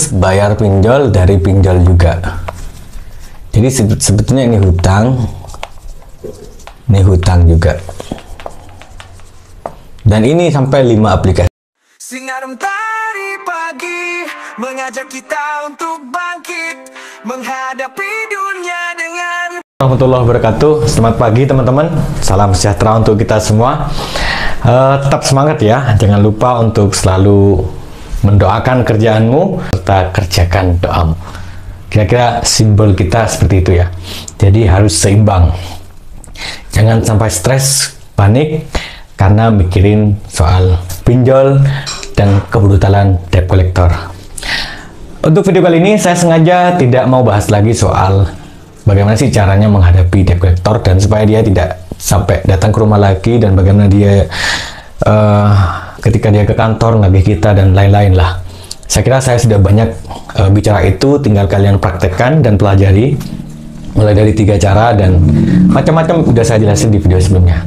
terus bayar pinjol dari pinjol juga. Jadi sebetulnya ini hutang juga. Dan ini sampai 5 aplikasi. Sinar mentari pagi mengajak kita untuk bangkit menghadapi dunia dengan Warahmatullahi wabarakatuh. Selamat pagi teman-teman. Salam sejahtera untuk kita semua. Tetap semangat ya. Jangan lupa untuk selalu mendoakan kerjaanmu serta kerjakan doamu. Kira-kira simbol kita seperti itu ya. Jadi harus seimbang. Jangan sampai stres, panik karena mikirin soal pinjol dan kebrutalan debt collector. Untuk video kali ini saya sengaja tidak mau bahas lagi soal bagaimana sih caranya menghadapi debt collector dan supaya dia tidak sampai datang ke rumah lagi, dan bagaimana dia ketika dia ke kantor nagih kita dan lain-lain lah. Saya kira saya sudah banyak bicara itu, tinggal kalian praktekkan dan pelajari mulai dari 3 cara dan macam-macam udah saya jelasin di video sebelumnya.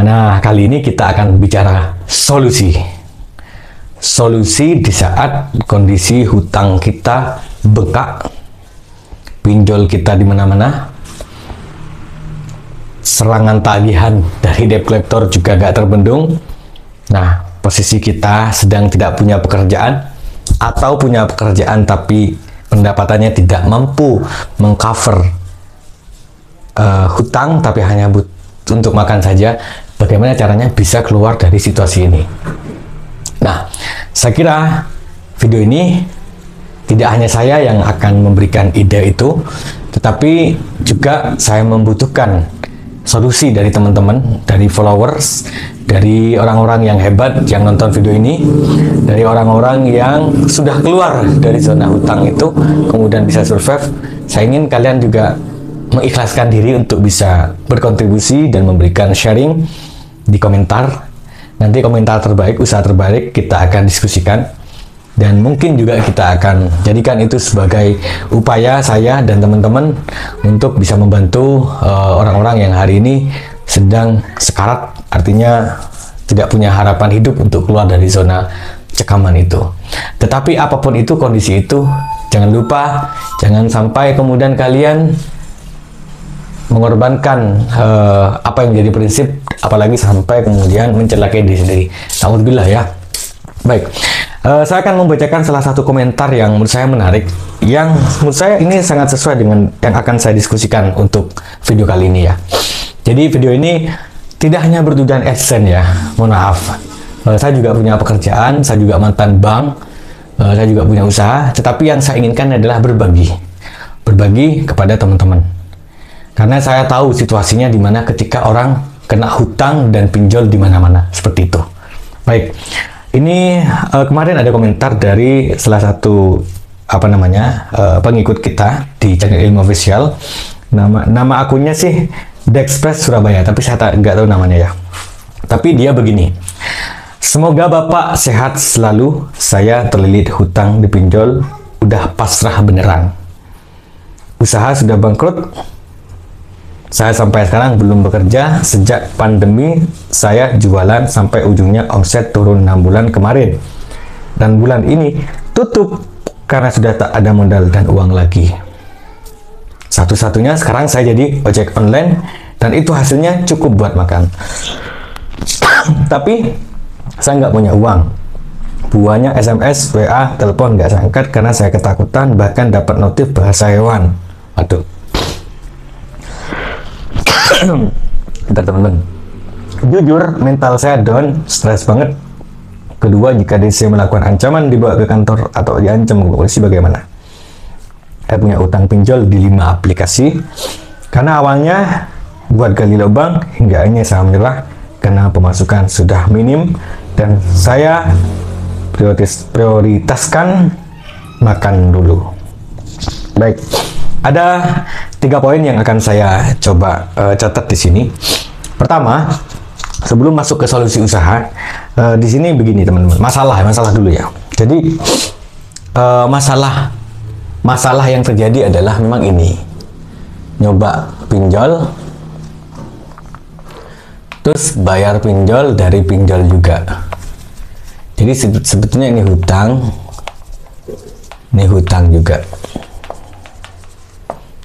Nah, kali ini kita akan bicara solusi di saat kondisi hutang kita bengkak, pinjol kita di mana-mana, serangan tagihan dari debt collector juga gak terbendung. Nah, posisi kita sedang tidak punya pekerjaan atau punya pekerjaan tapi pendapatannya tidak mampu mengcover hutang tapi hanya untuk makan saja. Bagaimana caranya bisa keluar dari situasi ini? Nah, saya kira video ini tidak hanya saya yang akan memberikan ide itu, tetapi juga saya membutuhkan solusi dari teman-teman, dari followers, dari orang-orang yang hebat yang nonton video ini, dari orang-orang yang sudah keluar dari zona hutang itu, kemudian bisa survive. Saya ingin kalian juga mengikhlaskan diri untuk bisa berkontribusi dan memberikan sharing di komentar. Nanti komentar terbaik, usaha terbaik kita akan diskusikan, dan mungkin juga kita akan jadikan itu sebagai upaya saya dan teman-teman untuk bisa membantu orang-orang yang hari ini sedang sekarat, artinya tidak punya harapan hidup untuk keluar dari zona cekaman itu. Tetapi apapun itu kondisi itu, jangan lupa, jangan sampai kemudian kalian mengorbankan apa yang menjadi prinsip, apalagi sampai kemudian mencelakai diri sendiri. Alhamdulillah ya. Baik, saya akan membacakan salah satu komentar yang menurut saya menarik, yang menurut saya ini sangat sesuai dengan yang akan saya diskusikan untuk video kali ini ya. Jadi video ini tidak hanya bertujuan AdSense ya, mohon maaf. Saya juga punya pekerjaan, saya juga mantan bank, saya juga punya usaha, tetapi yang saya inginkan adalah berbagi kepada teman-teman. Karena saya tahu situasinya di mana ketika orang kena hutang dan pinjol di mana-mana seperti itu. Baik, ini kemarin ada komentar dari salah satu pengikut kita di channel Ilmu Official. Nama akunnya sih Dexpress Surabaya, tapi saya nggak tahu namanya ya. Tapi dia begini: semoga Bapak sehat selalu. Saya terlilit hutang dipinjol, udah pasrah beneran. Usaha sudah bangkrut. Saya sampai sekarang belum bekerja. Sejak pandemi saya jualan sampai ujungnya omset turun 6 bulan kemarin. Dan bulan ini tutup karena sudah tak ada modal dan uang lagi. Satu-satunya sekarang saya jadi ojek online dan itu hasilnya cukup buat makan. Tapi saya nggak punya uang. Buahnya SMS, WA, telepon nggak saya angkat karena saya ketakutan, bahkan dapat notif bahasa hewan. Aduh. Bentar teman-teman, jujur mental saya down, stres banget. Kedua, jika DC melakukan ancaman dibawa ke kantor atau diancam ke polisi bagaimana? Saya punya utang pinjol di 5 aplikasi karena awalnya buat gali lubang, hingga akhirnya saya menyerah karena pemasukan sudah minim dan saya prioritaskan makan dulu. Baik, ada 3 poin yang akan saya coba catat di sini. Pertama, sebelum masuk ke solusi usaha, di sini begini teman-teman, masalah dulu ya. Jadi masalah yang terjadi adalah memang ini, nyoba pinjol, terus bayar pinjol dari pinjol juga. Jadi sebetulnya ini hutang, Ini hutang juga.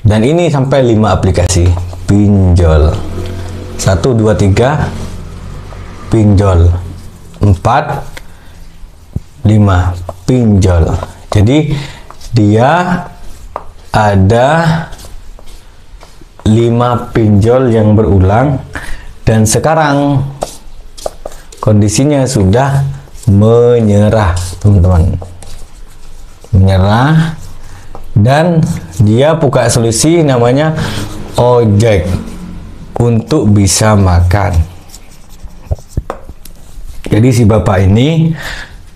Dan ini sampai 5 aplikasi pinjol. 1, 2, 3 pinjol. 4, 5 pinjol. Jadi dia ada 5 pinjol yang berulang, dan sekarang kondisinya sudah menyerah, teman-teman. Menyerah, dan dia buka solusi namanya ojek untuk bisa makan. Jadi si bapak ini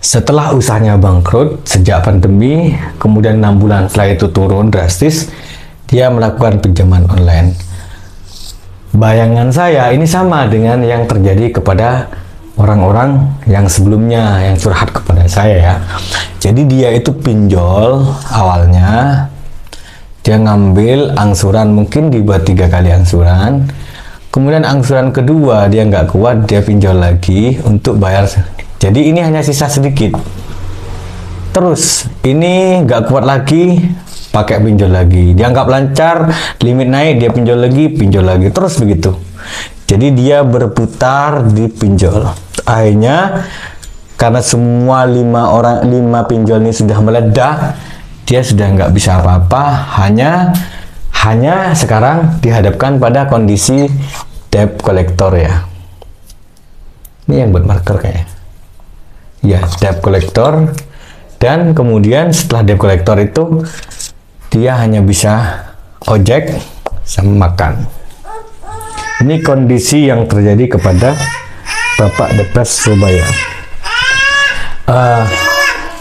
setelah usahanya bangkrut sejak pandemi, kemudian 6 bulan setelah itu turun drastis, dia melakukan pinjaman online. Bayangan saya ini sama dengan yang terjadi kepada orang-orang yang sebelumnya yang curhat kepada saya ya. Jadi dia itu pinjol awalnya, dia ngambil angsuran, mungkin dibuat 3 kali angsuran, kemudian angsuran kedua dia nggak kuat, dia pinjol lagi untuk bayar. Jadi ini hanya sisa sedikit. Terus ini nggak kuat lagi, pakai pinjol lagi. Dianggap lancar, limit naik, dia pinjol lagi, terus begitu. Jadi dia berputar di pinjol. Akhirnya karena semua 5 pinjol ini sudah meledak, dia sudah nggak bisa apa-apa, hanya sekarang dihadapkan pada kondisi debt collector ya. Ini yang buat marker kayaknya. Ya, debt collector. Dan kemudian setelah debt collector itu dia hanya bisa ojek sama makan. Ini kondisi yang terjadi kepada Bapak Depes Surabaya.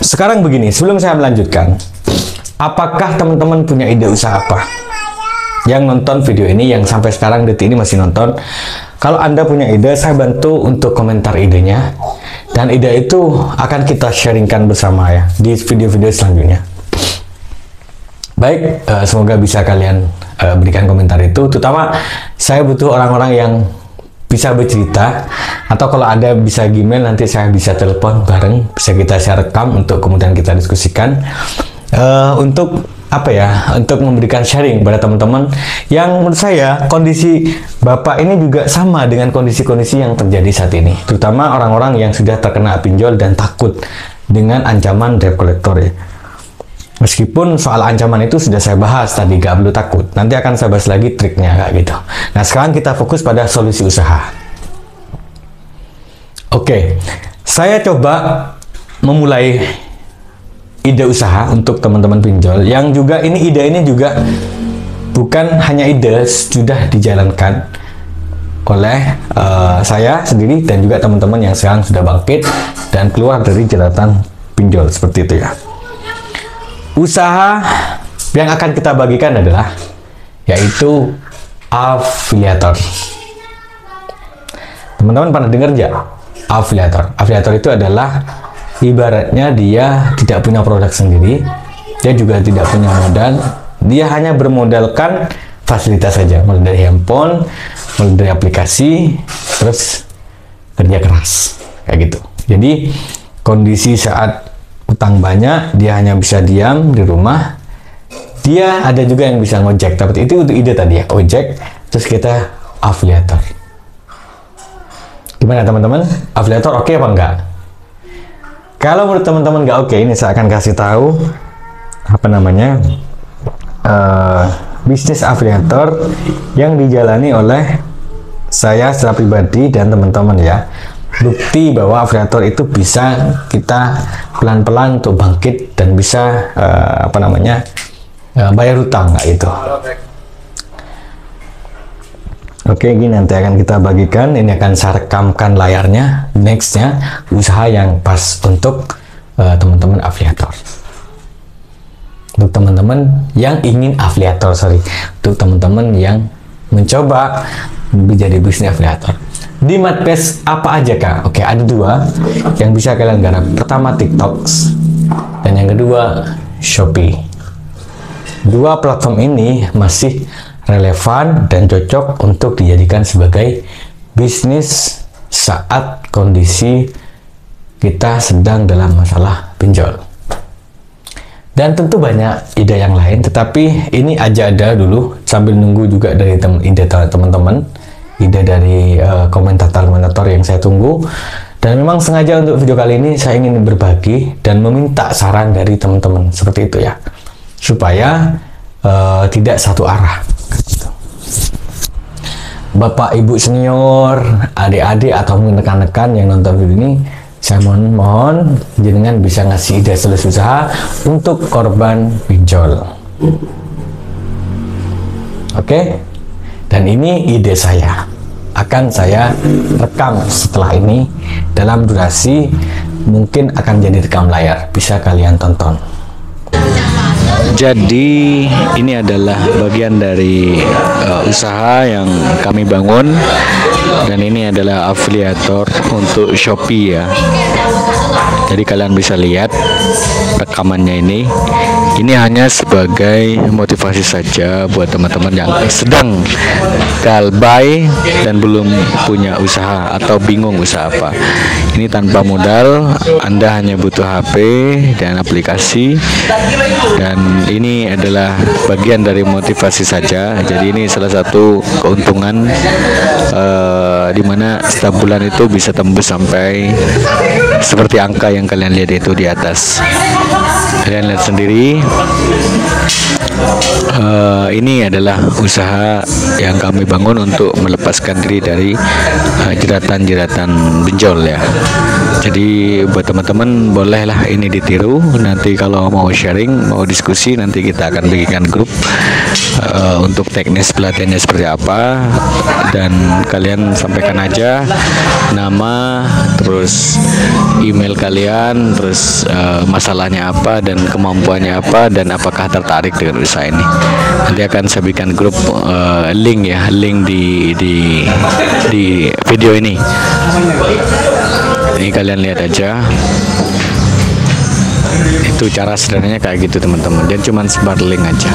Sekarang begini, sebelum saya melanjutkan, apakah teman-teman punya ide usaha apa? Yang nonton video ini, yang sampai sekarang detik ini masih nonton, kalau Anda punya ide, saya bantu untuk komentar idenya, dan ide itu akan kita sharingkan bersama ya di video-video selanjutnya. Baik, semoga bisa kalian berikan komentar itu, terutama saya butuh orang-orang yang bisa bercerita, atau kalau ada bisa Gmail, nanti saya bisa telepon bareng, bisa kita share rekam untuk kemudian kita diskusikan, untuk apa ya, untuk memberikan sharing pada teman-teman yang menurut saya kondisi Bapak ini juga sama dengan kondisi-kondisi yang terjadi saat ini, terutama orang-orang yang sudah terkena pinjol dan takut dengan ancaman debt collector ya. Meskipun soal ancaman itu sudah saya bahas tadi, gak perlu takut. Nanti akan saya bahas lagi triknya kayak gitu. Nah, sekarang kita fokus pada solusi usaha. Oke, saya coba memulai ide usaha untuk teman-teman pinjol. Yang juga ide ini juga bukan hanya ide, sudah dijalankan oleh saya sendiri dan juga teman-teman yang sekarang sudah bangkit dan keluar dari jeratan pinjol seperti itu ya. Usaha yang akan kita bagikan adalah yaitu afiliator. Teman-teman pernah dengar nggak afiliator? Afiliator itu adalah ibaratnya dia tidak punya produk sendiri, dia juga tidak punya modal, dia hanya bermodalkan fasilitas saja, mulai dari handphone, mulai dari aplikasi, terus kerja keras kayak gitu. Jadi kondisi saat utang banyak, dia hanya bisa diam di rumah. Dia ada juga yang bisa ngojek, tapi itu untuk ide tadi ya, ojek, terus kita afiliator. Gimana teman-teman? Afiliator oke apa enggak? Kalau menurut teman-teman nggak oke, ini saya akan kasih tahu apa namanya bisnis afiliator yang dijalani oleh saya secara pribadi dan teman-teman ya. Bukti bahwa afiliator itu bisa kita pelan-pelan untuk bangkit dan bisa bayar hutang nggak itu. Oke, ini nanti akan kita bagikan. Ini akan saya rekamkan layarnya. Nextnya usaha yang pas untuk teman-teman afiliator. Untuk teman-teman yang ingin afiliator, untuk teman-teman yang mencoba menjadi bisnis afiliator. Di Marketplace apa aja kak? Oke, ada 2 yang bisa kalian garap. Pertama TikTok dan yang kedua Shopee. 2 platform ini masih relevan dan cocok untuk dijadikan sebagai bisnis saat kondisi kita sedang dalam masalah pinjol. Dan tentu banyak ide yang lain, tetapi ini aja ada dulu sambil nunggu juga dari ide teman-teman, ide dari komentator-komentator yang saya tunggu. Dan memang sengaja untuk video kali ini saya ingin berbagi dan meminta saran dari teman-teman seperti itu ya, supaya tidak satu arah. Bapak Ibu senior, adik-adik atau mungkin rekan-rekan yang nonton video ini, saya mohon jenengan bisa ngasih ide solusi usaha untuk korban pinjol. Oke? Dan ini ide saya. Akan saya rekam setelah ini dalam durasi mungkin akan jadi rekam layar. Bisa kalian tonton. Jadi ini adalah bagian dari usaha yang kami bangun, dan ini adalah afiliator untuk Shopee ya. Jadi kalian bisa lihat rekamannya ini. Ini hanya sebagai motivasi saja buat teman-teman yang sedang galbay dan belum punya usaha atau bingung usaha apa. Ini tanpa modal, Anda hanya butuh HP dan aplikasi, dan ini adalah bagian dari motivasi saja. Jadi ini salah satu keuntungan di mana setiap bulan itu bisa tembus sampai seperti angka yang kalian lihat itu di atas. Kalian lihat sendiri, ini adalah usaha yang kami bangun untuk melepaskan diri dari jeratan-jeratan benjol ya. Jadi buat teman-teman bolehlah ini ditiru. Nanti kalau mau sharing, mau diskusi, nanti kita akan bikinkan grup untuk teknis pelatihannya seperti apa, dan kalian sampaikan aja nama, terus email kalian, terus masalahnya apa dan kemampuannya apa, dan apakah tertarik dengan usaha ini. Nanti akan saya bikin grup link ya, link di video ini. Ini kalian lihat aja. Itu cara sederhananya kayak gitu teman-teman, dan cuman sebar link aja.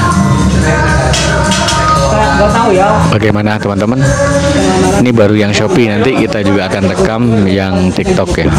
Bagaimana teman-teman? Ini baru yang Shopee, nanti kita juga akan rekam yang TikTok ya.